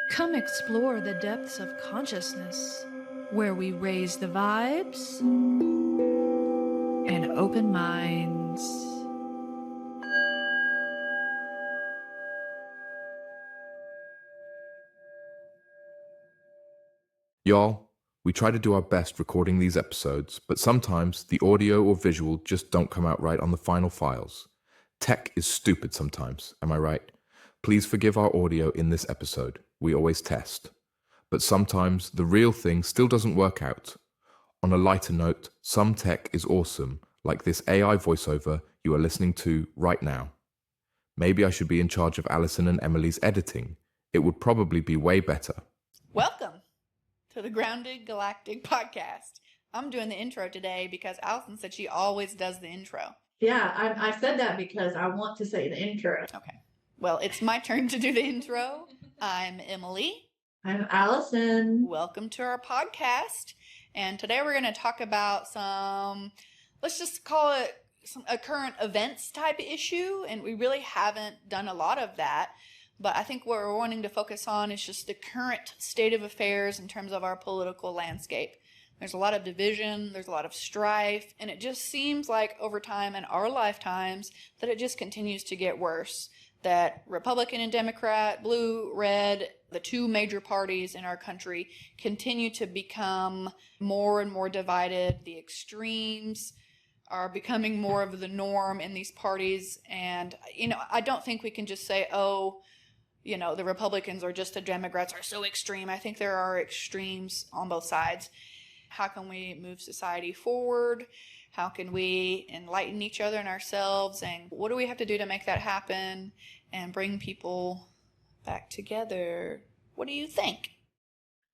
Come explore the depths of consciousness, where we raise the vibes and open minds. Y'all, we try to do our best recording these episodes, but sometimes the audio or visual just don't come out right on the final files. Tech is stupid sometimes, am I right? Please forgive our audio in this episode. We always test. But sometimes the real thing still doesn't work out. On a lighter note, some tech is awesome, like this AI voiceover you are listening to right now. Maybe I should be in charge of Alison and Emily's editing. It would probably be way better. Welcome to the Grounded Galactic podcast. I'm doing the intro today because Allison said she always does the intro. Yeah, I said that because I want to say the intro. Okay. Well, it's my turn to do the intro. I'm Emily. I'm Allison. Welcome to our podcast. And today we're going to talk about some, let's just call it a current events type issue. And we really haven't done a lot of that. But I think what we're wanting to focus on is just the current state of affairs in terms of our political landscape. There's a lot of division, there's a lot of strife, and it just seems like over time in our lifetimes that it just continues to get worse. That Republican and Democrat, blue, red, the two major parties in our country continue to become more and more divided. The extremes are becoming more of the norm in these parties. And, I don't think we can just say, the Republicans or just the Democrats are so extreme. I think there are extremes on both sides. How can we move society forward? How can we enlighten each other and ourselves? And what do we have to do to make that happen and bring people back together? What do you think?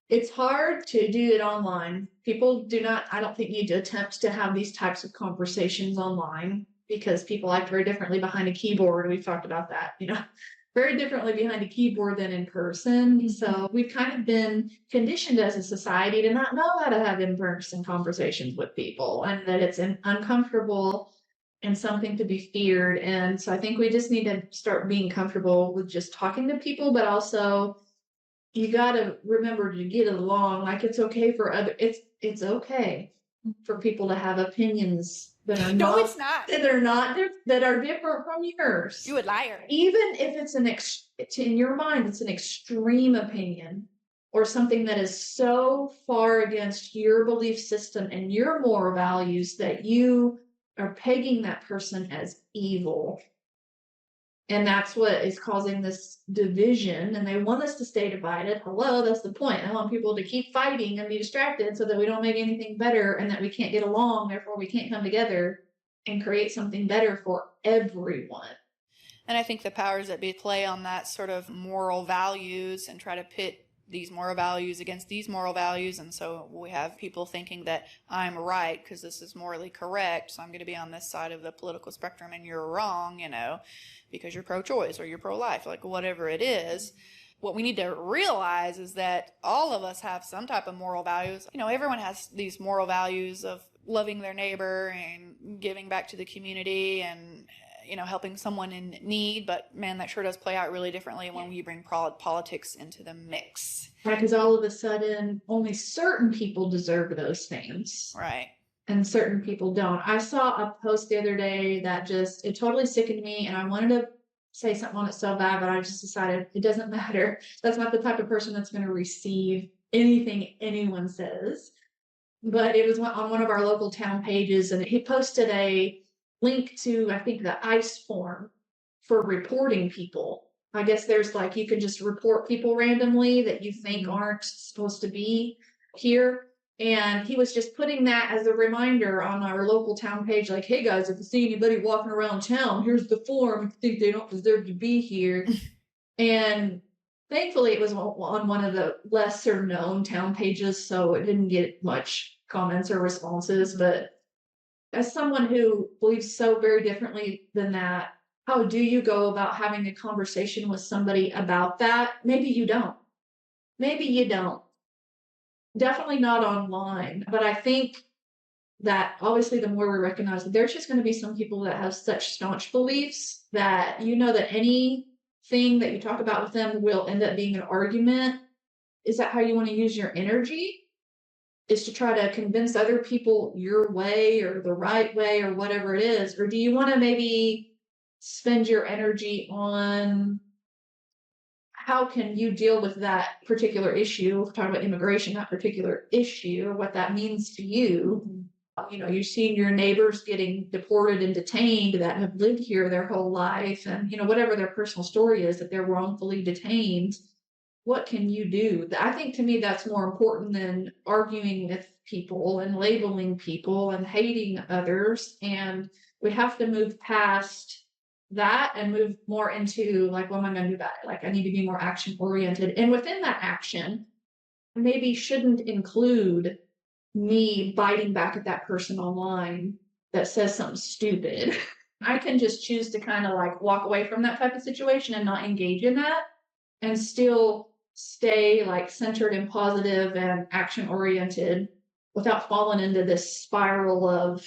It's hard to do it online. People I don't think, need to attempt to have these types of conversations online because people act very differently behind a keyboard. We've talked about that, very differently behind a keyboard than in person. So we've kind of been conditioned as a society to not know how to have in-person conversations with people, and that it's uncomfortable and something to be feared. And so I think we just need to start being comfortable with just talking to people, but also you got to remember to get along. Like it's okay for it's okay for people to have opinions that are No, it's not. that are different from yours. You a liar. Even if it's in your mind, it's an extreme opinion or something that is so far against your belief system and your moral values that you are pegging that person as evil. And that's what is causing this division. And they want us to stay divided. Hello, that's the point. I want people to keep fighting and be distracted so that we don't make anything better and that we can't get along. Therefore, we can't come together and create something better for everyone. And I think the powers that be play on that sort of moral values and try to pit these moral values against these moral values. And so we have people thinking that I'm right because this is morally correct. So I'm going to be on this side of the political spectrum and you're wrong, because you're pro-choice or you're pro-life, like whatever it is. What we need to realize is that all of us have some type of moral values. Everyone has these moral values of loving their neighbor and giving back to the community and helping someone in need, but man, that sure does play out really differently when you bring politics into the mix. Right, because all of a sudden, only certain people deserve those things. Right. And certain people don't. I saw a post the other day that it totally sickened me, and I wanted to say something on it so bad, but I just decided it doesn't matter. That's not the type of person that's going to receive anything anyone says. But it was on one of our local town pages, and he posted a link to, I think, the ICE form for reporting people. I guess there's you can just report people randomly that you think aren't supposed to be here. And he was just putting that as a reminder on our local town page, like, hey guys, if you see anybody walking around town, here's the form. If you think they don't deserve to be here. And thankfully it was on one of the lesser known town pages, so it didn't get much comments or responses. But as someone who believes so very differently than that, how do you go about having a conversation with somebody about that? Maybe you don't. Maybe you don't. Definitely not online. But I think that obviously the more we recognize that there's just going to be some people that have such staunch beliefs that that anything that you talk about with them will end up being an argument. Is that how you want to use your energy? Is to try to convince other people your way or the right way or whatever it is? Or do you want to maybe spend your energy on how can you deal with that particular issue? We're talking about immigration, that particular issue, what that means to you. You know, you're seeing your neighbors getting deported and detained that have lived here their whole life, and you know, whatever their personal story is, that they're wrongfully detained. What can you do? I think to me that's more important than arguing with people and labeling people and hating others. And we have to move past that and move more into like, what am I going to do about it? Like, I need to be more action oriented. And within that action, maybe shouldn't include me biting back at that person online that says something stupid. I can just choose to kind of like walk away from that type of situation and not engage in that and still stay like centered and positive and action oriented without falling into this spiral of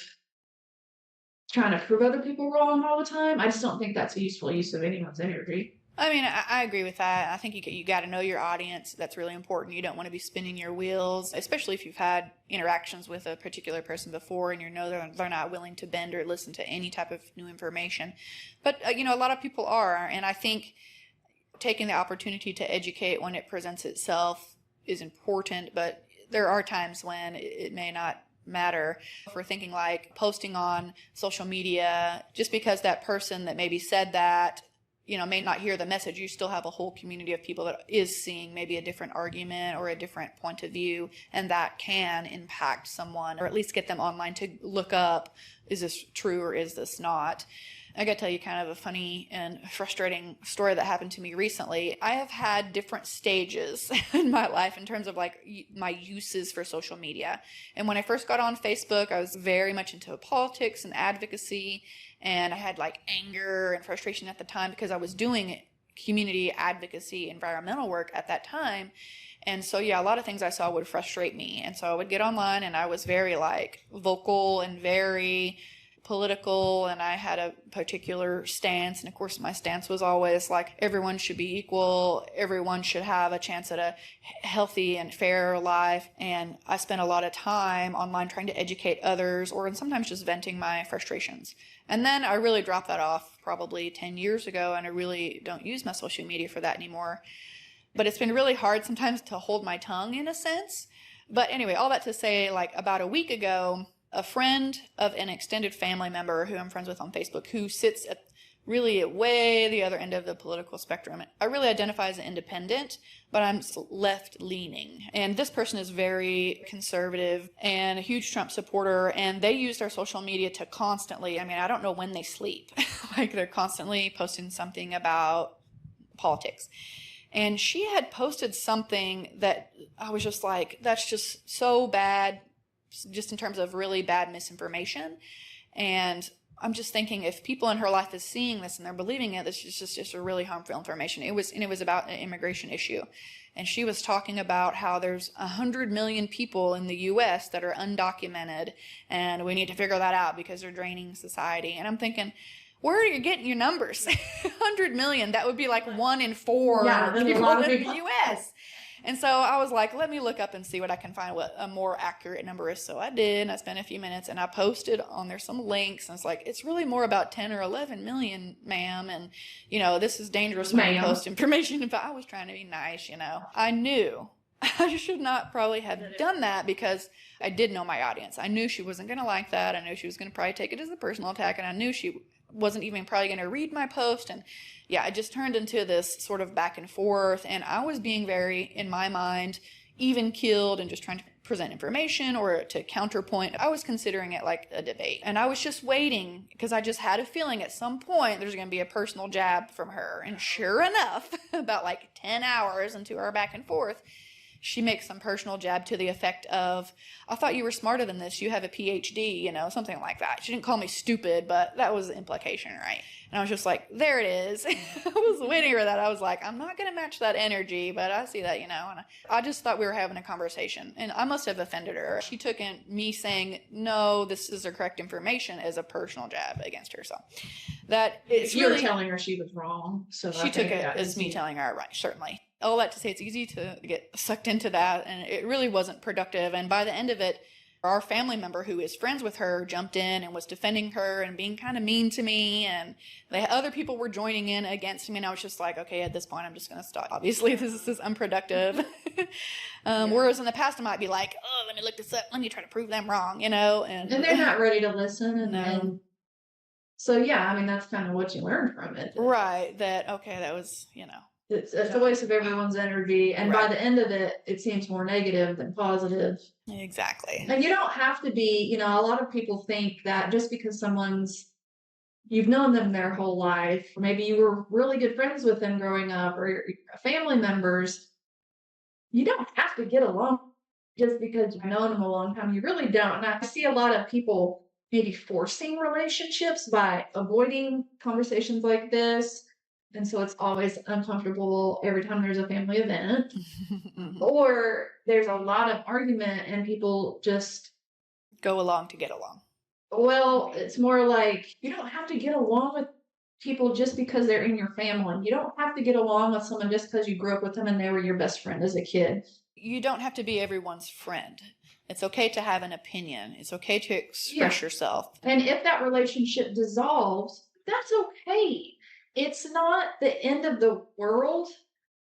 trying to prove other people wrong all the time. I just don't think that's a useful use of anyone's energy. I mean, I agree with that. I think you got to know your audience. That's really important. You don't want to be spinning your wheels, especially if you've had interactions with a particular person before and you know they're not willing to bend or listen to any type of new information. But, you know, a lot of people are. And I think taking the opportunity to educate when it presents itself is important. But there are times when it may not matter. If we're thinking like posting on social media, just because that person that maybe said that, you know, may not hear the message, you still have a whole community of people that is seeing maybe a different argument or a different point of view, and that can impact someone, or at least get them online to look up, is this true or is this not? I got to tell you kind of a funny and frustrating story that happened to me recently. I have had different stages in my life in terms of like my uses for social media. And when I first got on Facebook, I was very much into politics and advocacy. And I had like anger and frustration at the time because I was doing community advocacy, environmental work at that time. And so, yeah, a lot of things I saw would frustrate me. And so I would get online and I was very like vocal and very political, and I had a particular stance. And of course, my stance was always like everyone should be equal. Everyone should have a chance at a healthy and fair life. And I spent a lot of time online trying to educate others, or sometimes just venting my frustrations. And then I really dropped that off probably 10 years ago, and I really don't use my social media for that anymore. But it's been really hard sometimes to hold my tongue in a sense. But anyway, all that to say, like about a week ago, a friend of an extended family member who I'm friends with on Facebook, who sits at really at way the other end of the political spectrum. I really identify as an independent, but I'm left leaning. And this person is very conservative and a huge Trump supporter. And they use their social media to constantly, I mean, I don't know when they sleep. Like they're constantly posting something about politics. And she had posted something that I was just like, that's just so bad, just in terms of really bad misinformation. And I'm just thinking, if people in her life is seeing this and they're believing it, this is just a really harmful information. It was about an immigration issue. And she was talking about how there's 100 million people in the U.S. that are undocumented, and we need to figure that out because they're draining society. And I'm thinking, where are you getting your numbers? 100 million, that would be like 1 in 4 people in the U.S. And so I was like, let me look up and see what I can find, what a more accurate number is. So I did, and I spent a few minutes, and I posted on there some links, and it's like, it's really more about 10 or 11 million, ma'am, and, you know, this is dangerous when you post information. But I was trying to be nice, you know. I knew I should not probably have done that because I did know my audience. I knew she wasn't going to like that. I knew she was going to probably take it as a personal attack, and I knew she wasn't even probably going to read my post. And yeah, it just turned into this sort of back and forth, and I was being very, in my mind, even keeled and just trying to present information or to counterpoint. I was considering it like a debate, and I was just waiting because I just had a feeling at some point there's going to be a personal jab from her. And sure enough, about like 10 hours into our back and forth, she makes some personal jab to the effect of, I thought you were smarter than this. You have a PhD, you know, something like that. She didn't call me stupid, but that was the implication, right? And I was just like, there it is. I was waiting for that. I was like, I'm not going to match that energy, but I see that, you know. And I just thought we were having a conversation, and I must have offended her. She took in me saying, no, this is the correct information, as a personal jab against her. So that it's you were really, telling her she was wrong. So she took it as me telling her, right, certainly. All that to say, it's easy to get sucked into that, and it really wasn't productive. And by the end of it, our family member who is friends with her jumped in and was defending her and being kind of mean to me, and other people were joining in against me, and I was just like, okay, at this point I'm just going to stop. Obviously this is unproductive. Whereas in the past I might be like, oh, let me look this up, let me try to prove them wrong, and they're not ready to listen. No. And so yeah, I mean, that's kind of what you learned from it. Right, that okay, that was, it's a waste of everyone's energy, and by the end of it, it seems more negative than positive. Exactly. And you don't have to be, a lot of people think that just because you've known them their whole life, or maybe you were really good friends with them growing up, or your family members, you don't have to get along just because you've known them a long time. You really don't. And I see a lot of people maybe forcing relationships by avoiding conversations like this. And so it's always uncomfortable every time there's a family event. Or there's a lot of argument and people just go along to get along. Well, it's more like you don't have to get along with people just because they're in your family. You don't have to get along with someone just because you grew up with them and they were your best friend as a kid. You don't have to be everyone's friend. It's okay to have an opinion. It's okay to express yourself. And if that relationship dissolves, that's okay. It's not the end of the world.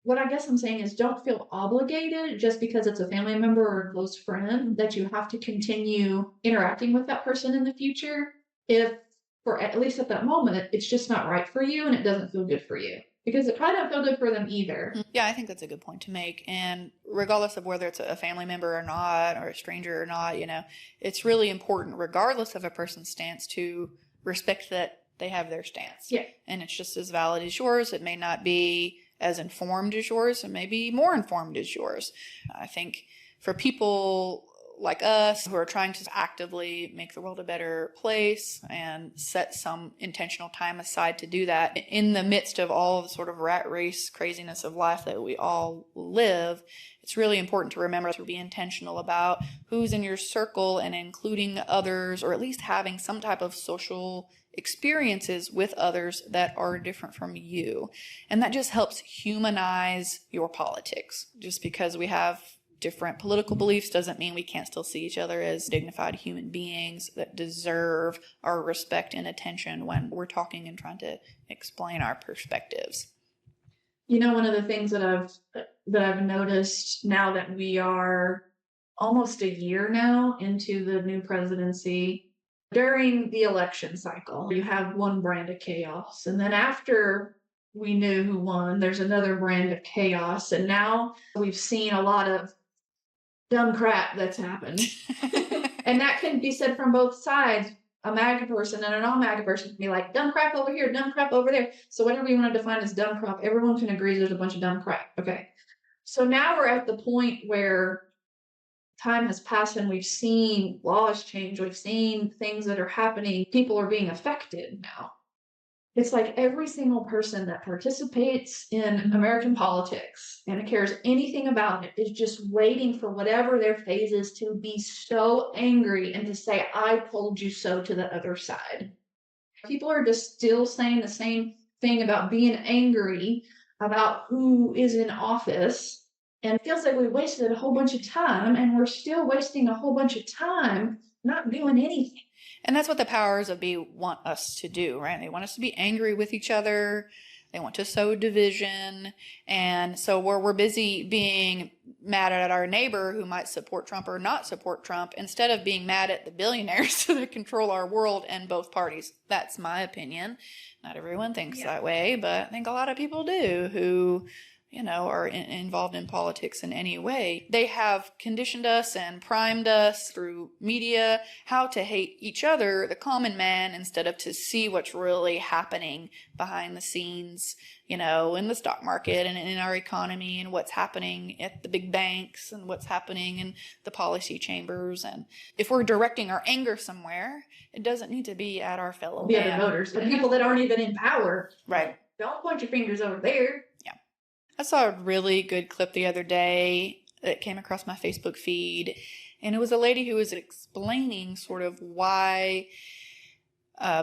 What I guess I'm saying is don't feel obligated just because it's a family member or a close friend that you have to continue interacting with that person in the future. If, for at least at that moment, it's just not right for you and it doesn't feel good for you. Because it probably don't feel good for them either. Yeah, I think that's a good point to make. And regardless of whether it's a family member or not, or a stranger or not, it's really important, regardless of a person's stance, to respect that they have their stance. Yeah. And it's just as valid as yours. It may not be as informed as yours, and maybe more informed as yours. I think for people like us who are trying to actively make the world a better place and set some intentional time aside to do that in the midst of all the sort of rat race craziness of life that we all live, it's really important to remember to be intentional about who's in your circle and including others, or at least having some type of social experiences with others that are different from you. And that just helps humanize your politics. Just because we have different political beliefs doesn't mean we can't still see each other as dignified human beings that deserve our respect and attention when we're talking and trying to explain our perspectives. One of the things that I've noticed now that we are almost a year now into the new presidency, during the election cycle, you have one brand of chaos. And then after we knew who won, there's another brand of chaos. And now we've seen a lot of dumb crap that's happened. And that can be said from both sides. A MAGA person and a non-MAGA person can be like, dumb crap over here, dumb crap over there. So whatever you want to define as dumb crap, everyone can agree there's a bunch of dumb crap. Okay. So now we're at the point where time has passed and we've seen laws change. We've seen things that are happening. People are being affected now. It's like every single person that participates in American politics and cares anything about it is just waiting for whatever their phase is to be so angry and to say, I told you so to the other side. People are just still saying the same thing about being angry about who is in office. And it feels like we wasted a whole bunch of time, and we're still wasting a whole bunch of time not doing anything. And that's what the powers of be want us to do, right? They want us to be angry with each other. They want to sow division. And so where we're busy being mad at our neighbor who might support Trump or not support Trump, instead of being mad at the billionaires that control our world and both parties. That's my opinion. Not everyone thinks that way, but I think a lot of people do who are involved in politics in any way. They have conditioned us and primed us through media how to hate each other, the common man, instead of to see what's really happening behind the scenes, in the stock market and in our economy, and what's happening at the big banks and what's happening in the policy chambers. And if we're directing our anger somewhere, it doesn't need to be at our fellow the other voters, the people that aren't even in power. Right. Don't point your fingers over there. I saw a really good clip the other day that came across my Facebook feed, and it was a lady who was explaining sort of why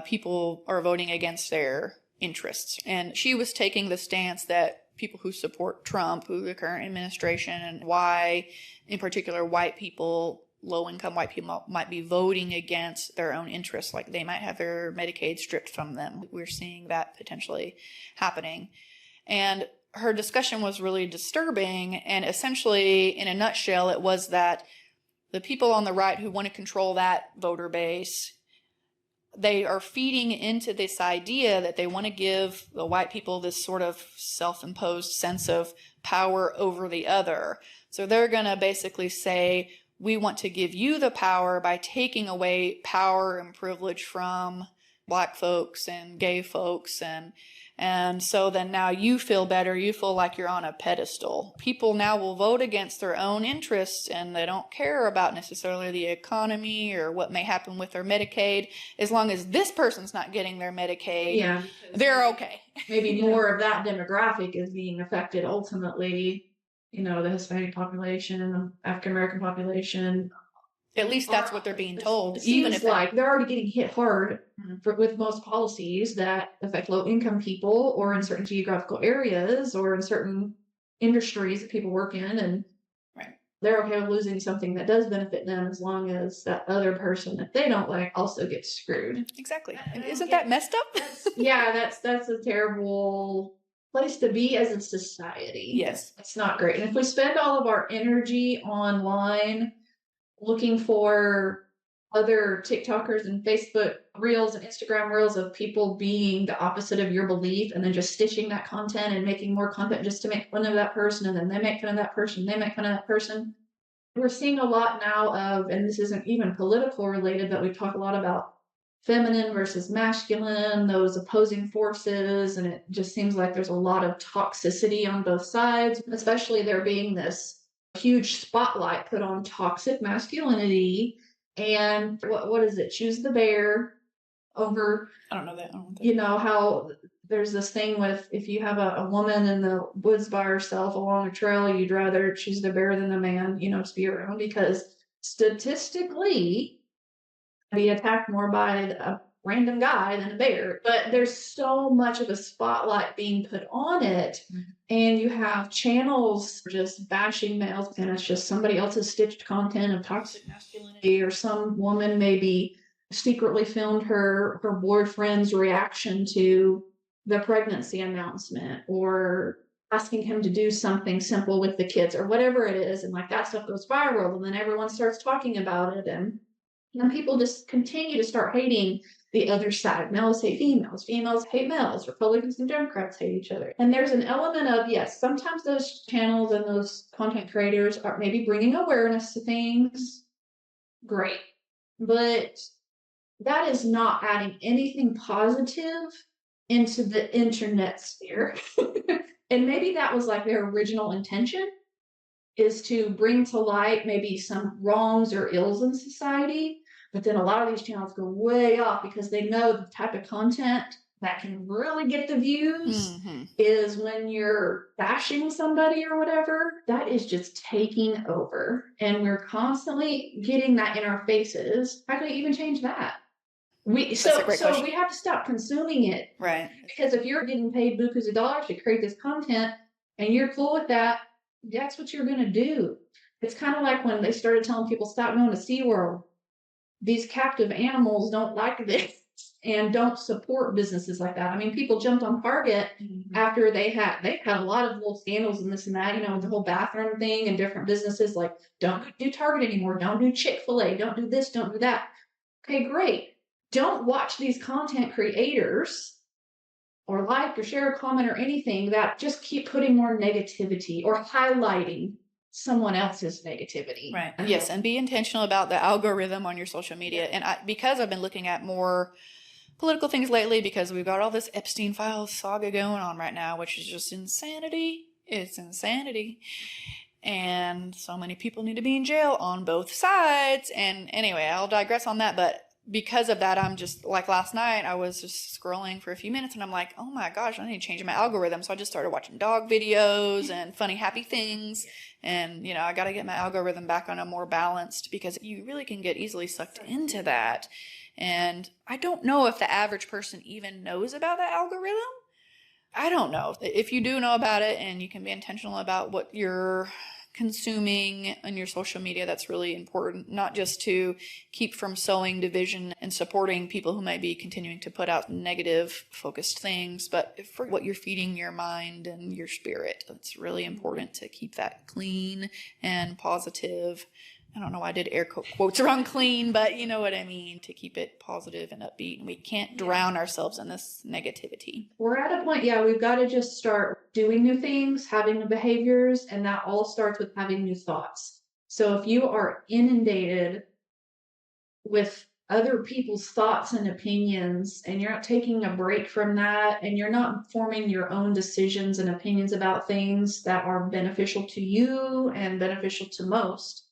people are voting against their interests. And she was taking the stance that people who support Trump, who the current administration, and why, in particular, white people, low-income white people, might be voting against their own interests. Like they might have their Medicaid stripped from them. We're seeing that potentially happening. And her discussion was really disturbing. And essentially, in a nutshell, it was that the people on the right who want to control that voter base, they are feeding into this idea that they want to give the white people this sort of self-imposed sense of power over the other. So they're going to basically say, we want to give you the power by taking away power and privilege from Black folks and gay folks, and so then now you feel better, you feel like you're on a pedestal. People now will vote against their own interests, and they don't care about necessarily the economy or what may happen with their Medicaid. As long as this person's not getting their Medicaid, they're okay. Maybe more of that demographic is being affected ultimately. The Hispanic population and the African American population. At least that's what they're being told. Even if like they're already getting hit hard with most policies that affect low income people, or in certain geographical areas, or in certain industries that people work in, and they're okay with losing something that does benefit them, as long as that other person that they don't like also gets screwed. Exactly. And isn't that messed up? That's a terrible place to be as a society. Yes. It's not great. And if we spend all of our energy online looking for other TikTokers and Facebook reels and Instagram reels of people being the opposite of your belief, and then just stitching that content and making more content just to make fun of that person, and then they make fun of that person, they make fun of that person. We're seeing a lot now of, and this isn't even political related, but we talk a lot about feminine versus masculine, those opposing forces, and it just seems like there's a lot of toxicity on both sides, especially there being this huge spotlight put on toxic masculinity. And what is it? Choose the bear over. I don't know that. How there's this thing with, if you have a woman in the woods by herself along a trail, you'd rather choose the bear than the man, to be around, because statistically, be attacked more by a random guy than a bear. But there's so much of a spotlight being put on it, and you have channels just bashing males, and it's just somebody else's stitched content of toxic masculinity, or some woman maybe secretly filmed her boyfriend's reaction to the pregnancy announcement, or asking him to do something simple with the kids, or whatever it is, and like that stuff goes viral, and then everyone starts talking about it, and people just continue to start hating the other side. Males hate females, females hate males, Republicans and Democrats hate each other. And there's an element of, yes, sometimes those channels and those content creators are maybe bringing awareness to things. Great. But that is not adding anything positive into the internet sphere. And maybe that was like their original intention, is to bring to light maybe some wrongs or ills in society. But then a lot of these channels go way off, because they know the type of content that can really get the views is when you're bashing somebody or whatever. That is just taking over. And we're constantly getting that in our faces. How can we even change that? We have to stop consuming it. Right. Because if you're getting paid bukus of dollars to create this content and you're cool with that, that's what you're going to do. It's kind of like when they started telling people stop going to SeaWorld. These captive animals don't like this and don't support businesses like that. I mean, people jumped on Target after they've had a lot of little scandals and this and that, the whole bathroom thing, and different businesses like, don't do Target anymore, don't do Chick-fil-A, don't do this, don't do that. Okay, great. Don't watch these content creators or like or share a comment or anything that just keep putting more negativity or highlighting someone else's negativity. Right. Yes, and be intentional about the algorithm on your social media. And because I've been looking at more political things lately, because we've got all this Epstein Files saga going on right now, which is just insanity. It's insanity. And so many people need to be in jail on both sides. And anyway, I'll digress on that, but because of that, I'm just like last night, I was just scrolling for a few minutes and I'm like, oh my gosh, I need to change my algorithm. So I just started watching dog videos and funny, happy things. And, I got to get my algorithm back on a more balanced, because you really can get easily sucked into that. And I don't know if the average person even knows about that algorithm. I don't know. If you do know about it and you can be intentional about what you're consuming on your social media, that's really important, not just to keep from sowing division and supporting people who might be continuing to put out negative focused things, but for what you're feeding your mind and your spirit. It's really important to keep that clean and positive. I don't know why I did air quotes around clean, but you know what I mean, to keep it positive and upbeat. And we can't drown ourselves in this negativity. We're at a point, we've got to just start doing new things, having new behaviors, and that all starts with having new thoughts. So if you are inundated with other people's thoughts and opinions, and you're not taking a break from that, and you're not forming your own decisions and opinions about things that are beneficial to you and beneficial to most,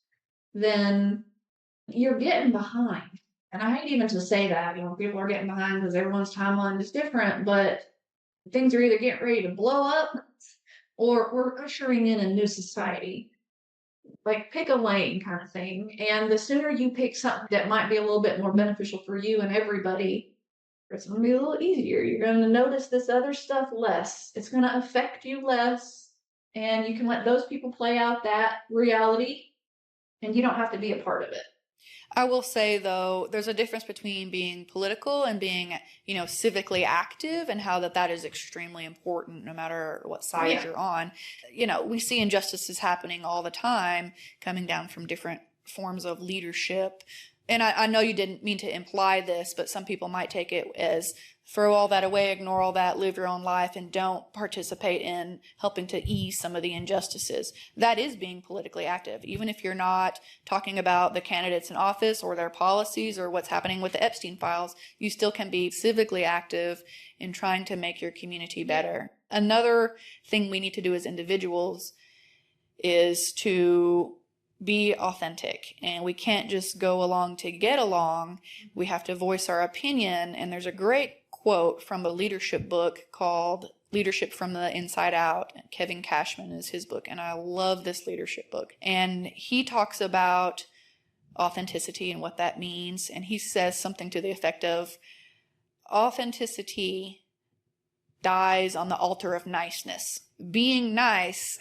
then you're getting behind. And I hate even to say that, people are getting behind because everyone's timeline is different, but things are either getting ready to blow up or we're ushering in a new society. Like pick a lane kind of thing. And the sooner you pick something that might be a little bit more beneficial for you and everybody, it's going to be a little easier. You're going to notice this other stuff less. It's going to affect you less. And you can let those people play out that reality and you don't have to be a part of it. I will say, though, there's a difference between being political and being, civically active, and how that is extremely important no matter what side you're on. We see injustices happening all the time coming down from different forms of leadership. And I know you didn't mean to imply this, but some people might take it as throw all that away, ignore all that, live your own life, and don't participate in helping to ease some of the injustices. That is being politically active. Even if you're not talking about the candidates in office or their policies or what's happening with the Epstein files, you still can be civically active in trying to make your community better. Another thing we need to do as individuals is to be authentic, and we can't just go along to get along. We have to voice our opinion. And there's a great quote from a leadership book called Leadership from the Inside Out. Kevin Cashman is his book, and I love this leadership book. And he talks about authenticity and what that means. And he says something to the effect of, authenticity dies on the altar of niceness. Being nice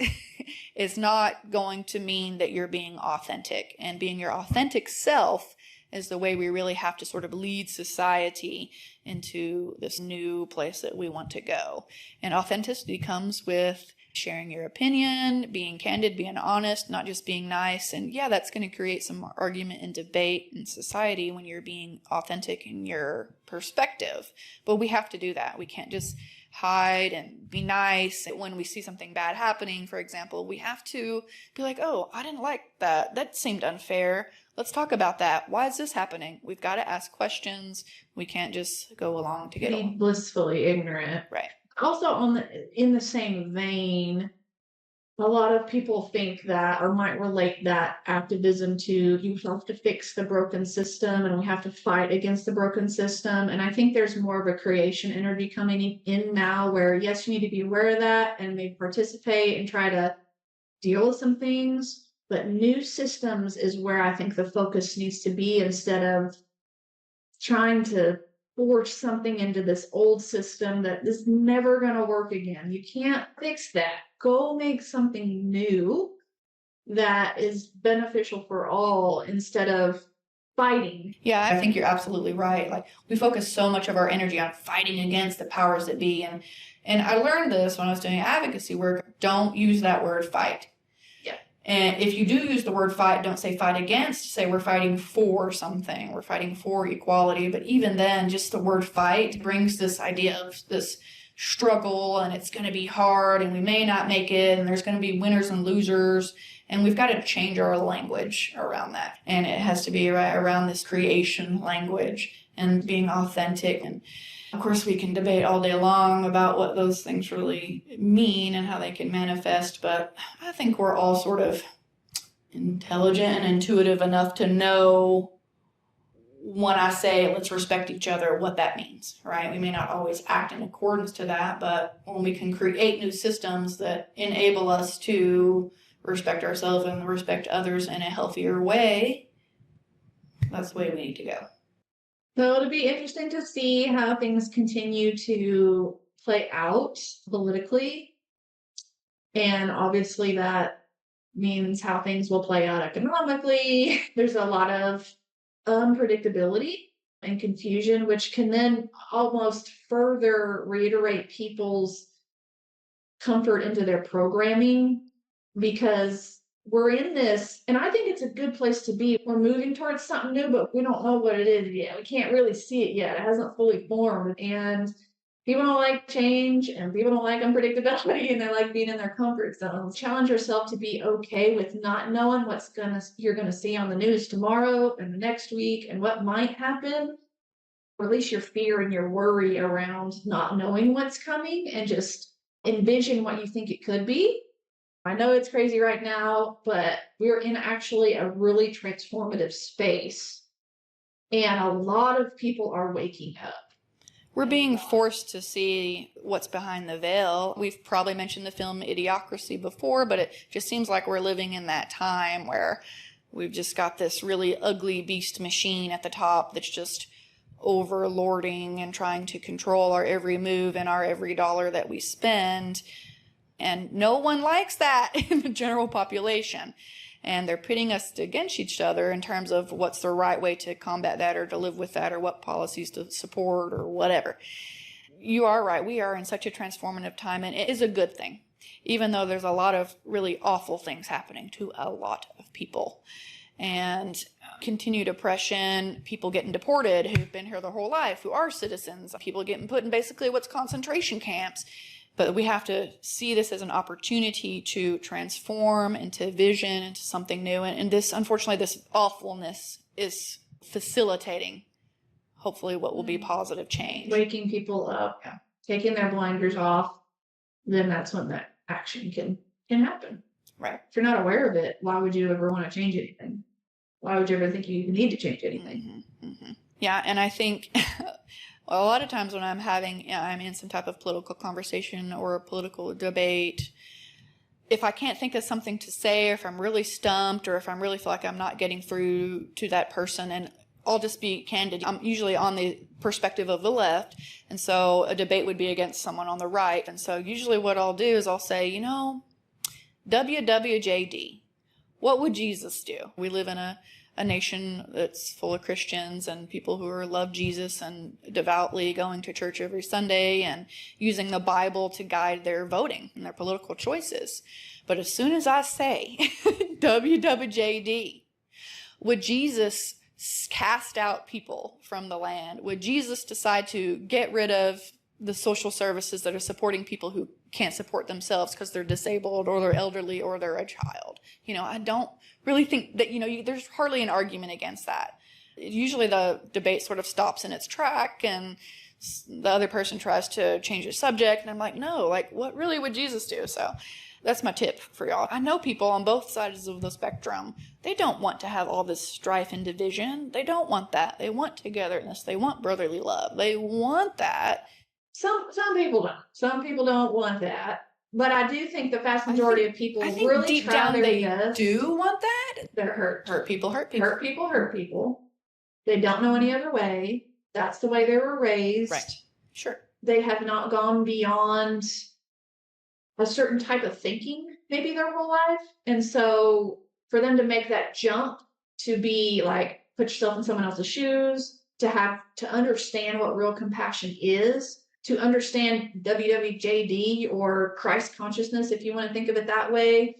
is not going to mean that you're being authentic. And being your authentic self is the way we really have to sort of lead society into this new place that we want to go. And authenticity comes with sharing your opinion, being candid, being honest, not just being nice. And that's going to create some argument and debate in society when you're being authentic in your perspective. But we have to do that. We can't just hide and be nice. When we see something bad happening, for example, we have to be like, oh, I didn't like that. That seemed unfair. Let's talk about that. Why is this happening? We've got to ask questions. We can't just go along to get along. Be blissfully ignorant. Right. Also, in the same vein, a lot of people think that, or might relate that activism to, you have to fix the broken system and we have to fight against the broken system. And I think there's more of a creation energy coming in now where, yes, you need to be aware of that and maybe participate and try to deal with some things. But new systems is where I think the focus needs to be, instead of trying to force something into this old system that is never going to work again. You can't fix that. Go make something new that is beneficial for all instead of fighting. Yeah, I think you're absolutely right. Like, we focus so much of our energy on fighting against the powers that be. And I learned this when I was doing advocacy work. Don't use that word fight. And if you do use the word fight, don't say fight against. Say we're fighting for something. We're fighting for equality. But even then, just the word fight brings this idea of this struggle, and it's going to be hard, and we may not make it, and there's going to be winners and losers. And we've got to change our language around that. And it has to be around this creation language and being authentic. And of course, we can debate all day long about what those things really mean and how they can manifest, but I think we're all sort of intelligent and intuitive enough to know when I say let's respect each other, what that means, right? We may not always act in accordance to that, but when we can create new systems that enable us to respect ourselves and respect others in a healthier way, that's the way we need to go. So it'll be interesting to see how things continue to play out politically. And obviously that means how things will play out economically. There's a lot of unpredictability and confusion, which can then almost further reiterate people's comfort into their programming, because we're in this, and I think it's a good place to be. We're moving towards something new, but we don't know what it is yet. We can't really see it yet. It hasn't fully formed. And people don't like change, and people don't like unpredictability, and they like being in their comfort zones. Challenge yourself to be okay with not knowing you're gonna see on the news tomorrow and the next week and what might happen. Release your fear and your worry around not knowing what's coming, and just envision what you think it could be. I know it's crazy right now, but we're in actually a really transformative space, and a lot of people are waking up. We're being forced to see what's behind the veil. We've probably mentioned the film Idiocracy before, but it just seems like we're living in that time where we've just got this really ugly beast machine at the top that's just overlording and trying to control our every move and our every dollar that we spend. And no one likes that in the general population. And they're pitting us against each other in terms of what's the right way to combat that or to live with that or what policies to support or whatever. You are right. We are in such a transformative time, and it is a good thing, even though there's a lot of really awful things happening to a lot of people. And continued oppression, people getting deported who've been here their whole life, who are citizens, people getting put in basically what's concentration camps. But we have to see this as an opportunity to transform into vision, into something new. And this, unfortunately, this awfulness is facilitating, hopefully, what will be positive change. Waking people up, taking their blinders off, then that's when that action can happen. Right. If you're not aware of it, why would you ever want to change anything? Why would you ever think you even need to change anything? Yeah, and I think a lot of times when I'm in some type of political conversation or a political debate, if I can't think of something to say, or if I'm really stumped, or if I really feel like I'm not getting through to that person, and I'll just be candid, I'm usually on the perspective of the left, and so a debate would be against someone on the right. And so usually what I'll do is I'll say, WWJD, what would Jesus do? We live in a nation that's full of Christians and people who love Jesus and devoutly going to church every Sunday and using the Bible to guide their voting and their political choices. But as soon as I say WWJD, would Jesus cast out people from the land? Would Jesus decide to get rid of the social services that are supporting people who can't support themselves because they're disabled or they're elderly or they're a child? I don't really think that, there's hardly an argument against that. Usually the debate sort of stops in its track and the other person tries to change the subject. And I'm like, no, what really would Jesus do? So that's my tip for y'all. I know people on both sides of the spectrum, they don't want to have all this strife and division. They don't want that. They want togetherness. They want brotherly love. They want that. Some people don't. Some people don't want that. But I do think the vast majority of people really deep try down their they best. do want that. They're hurt. Hurt people hurt people. Hurt people hurt people. They don't know any other way. That's the way they were raised. Right. Sure. They have not gone beyond a certain type of thinking maybe their whole life. And so for them to make that jump to be like, put yourself in someone else's shoes, to understand what real compassion is, to understand WWJD or Christ consciousness, if you want to think of it that way.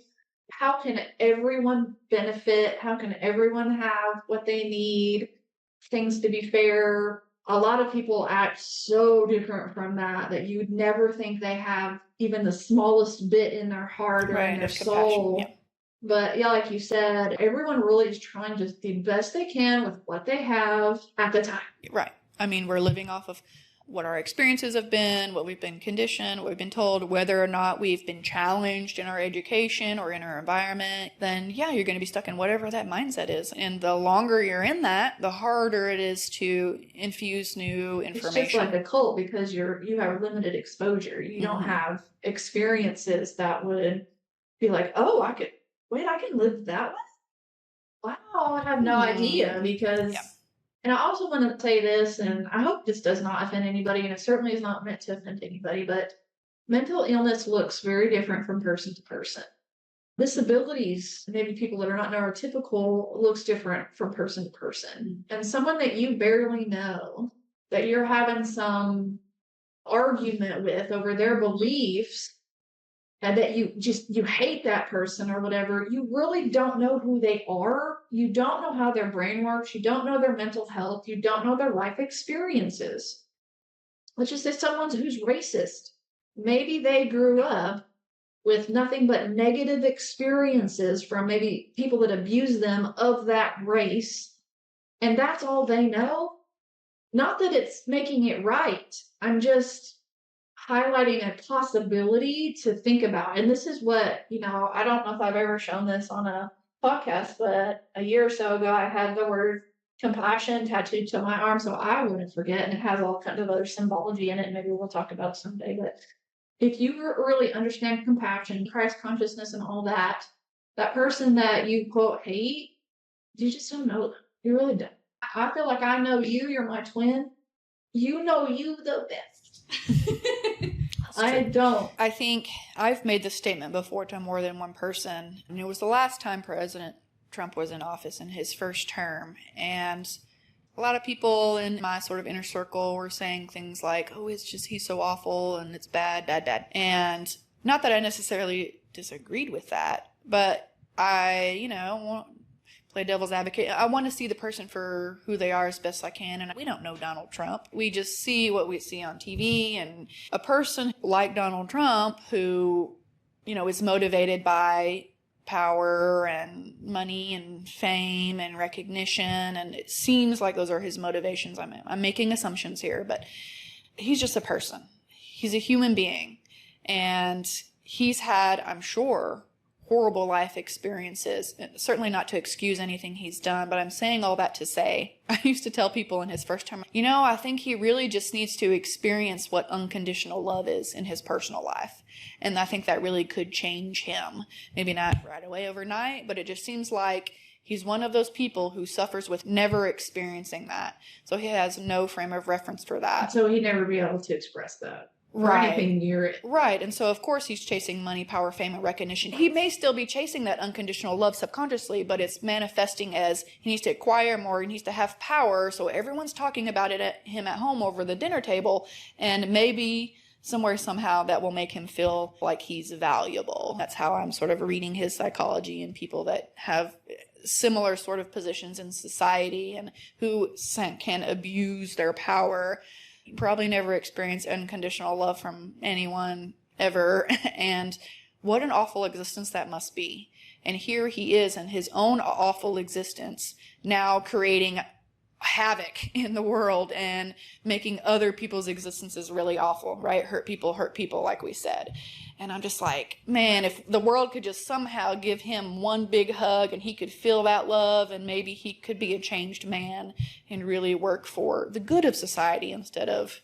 How can everyone benefit? How can everyone have what they need? Things to be fair. A lot of people act so different from that you would never think they have even the smallest bit in their heart or in their soul. Yeah. But yeah, like you said, everyone really is trying to do the best they can with what they have at the time. Right. I mean, we're living off of what our experiences have been, what we've been conditioned, what we've been told, whether or not we've been challenged in our education or in our environment, then yeah, you're going to be stuck in whatever that mindset is. And the longer you're in that, the harder it is to infuse new information. It's just like a cult because you have limited exposure. You don't have experiences that would be like, oh, I can live that way? Wow, I have no idea because And I also want to say this, and I hope this does not offend anybody, and it certainly is not meant to offend anybody, but mental illness looks very different from person to person. Disabilities, maybe people that are not neurotypical, looks different from person to person. And someone that you barely know, that you're having some argument with over their beliefs, and that you hate that person or whatever, you really don't know who they are. You don't know how their brain works. You don't know their mental health. You don't know their life experiences. Let's just say someone who's racist. Maybe they grew up with nothing but negative experiences from maybe people that abuse them of that race, and that's all they know. Not that it's making it right. I'm just highlighting a possibility to think about. And this is what, I don't know if I've ever shown this on a podcast, but a year or so ago, I had the word compassion tattooed to my arm so I wouldn't forget. And it has all kinds of other symbology in it. Maybe we'll talk about it someday. But if you really understand compassion, Christ consciousness, and all that, that person that you quote hate, you just don't know them. You really don't. I feel like I know you. You're my twin. You know you the best. I don't. I think I've made this statement before to more than one person. And it was the last time President Trump was in office in his first term. And a lot of people in my sort of inner circle were saying things like, oh, it's just he's so awful and it's bad, bad, bad. And not that I necessarily disagreed with that, but I, won't play devil's advocate. I want to see the person for who they are as best I can. And we don't know Donald Trump. We just see what we see on TV. And a person like Donald Trump who, is motivated by power and money and fame and recognition, and it seems like those are his motivations. I'm making assumptions here, but he's just a person. He's a human being, and he's had, I'm sure, horrible life experiences. Certainly not to excuse anything he's done, but I'm saying all that to say, I used to tell people in his first term, I think he really just needs to experience what unconditional love is in his personal life. And I think that really could change him. Maybe not right away overnight, but it just seems like he's one of those people who suffers with never experiencing that. So he has no frame of reference for that. So he'd never be able to express that. Right. Or anything near it. Right. And so, of course, he's chasing money, power, fame, and recognition. He may still be chasing that unconditional love subconsciously, but it's manifesting as he needs to acquire more, he needs to have power, so everyone's talking about him at home over the dinner table, and maybe somewhere, somehow, that will make him feel like he's valuable. That's how I'm sort of reading his psychology in people that have similar sort of positions in society and who can abuse their power. Probably never experienced unconditional love from anyone ever. And what an awful existence that must be. And here he is in his own awful existence, now creating havoc in the world and making other people's existences really awful, right? Hurt people, like we said. And I'm just like, man, if the world could just somehow give him one big hug and he could feel that love, and maybe he could be a changed man and really work for the good of society instead of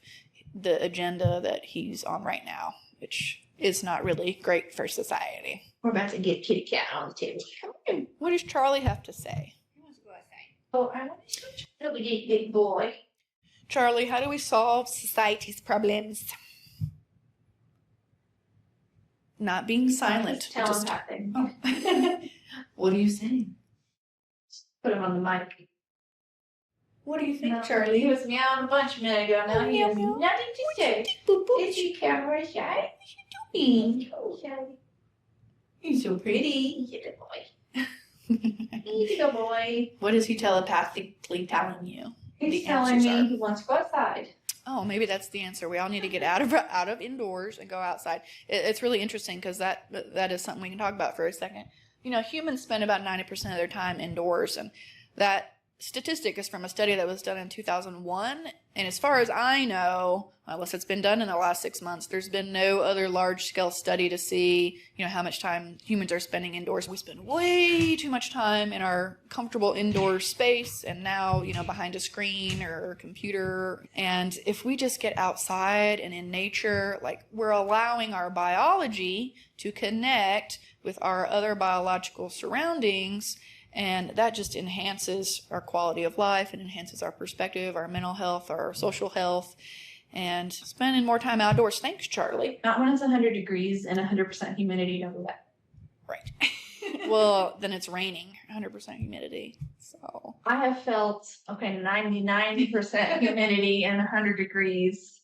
the agenda that he's on right now, which is not really great for society. We're about to get kitty cat on the table. What does Charlie have to say? Oh, I want to really big boy. Charlie, how do we solve society's problems? Not being silent. Just telling oh. What are you saying? Put him on the mic. What do you think, No, Charlie? He was meowing a bunch a minute ago. Now he is meow. nothing to say. Is your camera shy? What you doing? Oh, shy. He's so pretty. He's a good boy. He's a good boy. What is he telepathically telling you? He's telling me he wants to go outside. Oh, maybe that's the answer. We all need to get out of indoors and go outside. It's really interesting because that is something we can talk about for a second. Humans spend about 90% of their time indoors, and that statistic is from a study that was done in 2001. And as far as I know, unless it's been done in the last 6 months, there's been no other large-scale study to see, how much time humans are spending indoors. We spend way too much time in our comfortable indoor space, and now, behind a screen or a computer. And if we just get outside and in nature, like, we're allowing our biology to connect with our other biological surroundings. And that just enhances our quality of life and enhances our perspective, our mental health, our social health, and spending more time outdoors. Thanks, Charlie. Not when it's 100 degrees and 100% humidity, no wet. Right. Well, then it's raining, 100% humidity. So I have felt, 99% humidity and 100 degrees.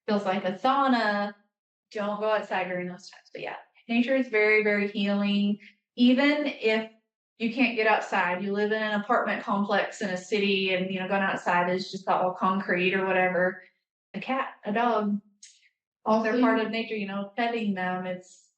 Feels like a sauna. Don't go outside during those times. But yeah, nature is very, very healing. Even if you can't get outside, you live in an apartment complex in a city and, going outside is just all concrete or whatever. A cat, a dog, all they're part of nature, petting them. It's,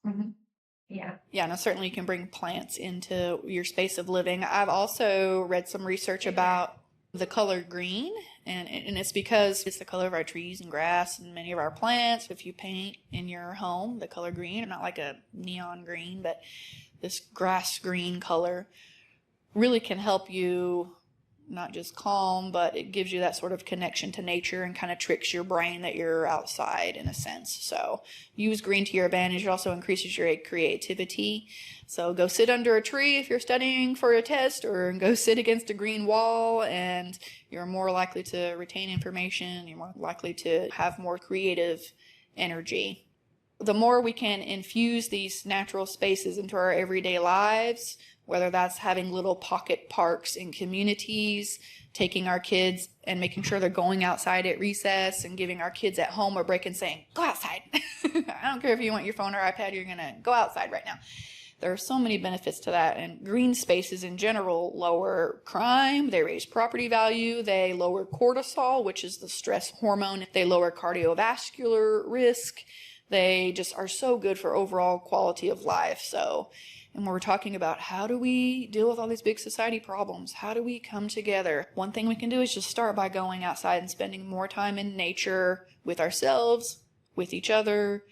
yeah. Yeah, no, certainly you can bring plants into your space of living. I've also read some research about the color green, and it's because it's the color of our trees and grass and many of our plants. If you paint in your home the color green, not like a neon green, but this grass green color, really can help you not just calm, but it gives you that sort of connection to nature and kind of tricks your brain that you're outside in a sense. So use green to your advantage. It also increases your creativity. So go sit under a tree if you're studying for a test, or go sit against a green wall, and you're more likely to retain information. You're more likely to have more creative energy. The more we can infuse these natural spaces into our everyday lives, whether that's having little pocket parks in communities, taking our kids and making sure they're going outside at recess, and giving our kids at home a break and saying, go outside. I don't care if you want your phone or iPad, you're going to go outside right now. There are so many benefits to that. And green spaces in general lower crime, they raise property value, they lower cortisol, which is the stress hormone, they lower cardiovascular risk. They just are so good for overall quality of life. So, and when we're talking about how do we deal with all these big society problems, how do we come together? One thing we can do is just start by going outside and spending more time in nature with ourselves, with each other,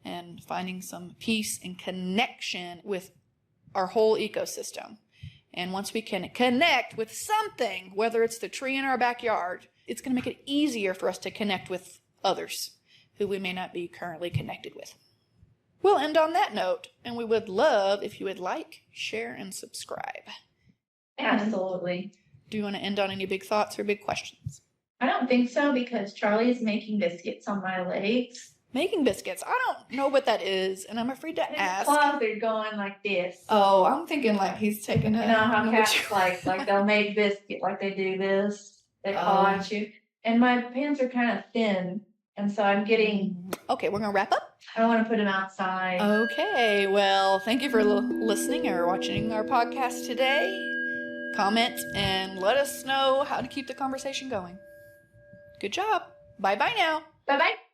and finding some peace and connection with our whole ecosystem. And once we can connect with something, whether it's the tree in our backyard, it's going to make it easier for us to connect with others who we may not be currently connected with. We'll end on that note, and we would love if you would like, share, and subscribe. Absolutely. Do you want to end on any big thoughts or big questions? I don't think so, because Charlie is making biscuits on my legs. Making biscuits. I don't know what that is, and I'm afraid to ask. His claws are going like this. Oh, I'm thinking like he's taking a... You know how cats like they'll make biscuit like they do this. They claw at you. And my pants are kind of thin, and so I'm getting... Okay, we're going to wrap up. I don't want to put them outside. Okay, well, thank you for listening or watching our podcast today. Comment and let us know how to keep the conversation going. Good job. Bye-bye now. Bye-bye.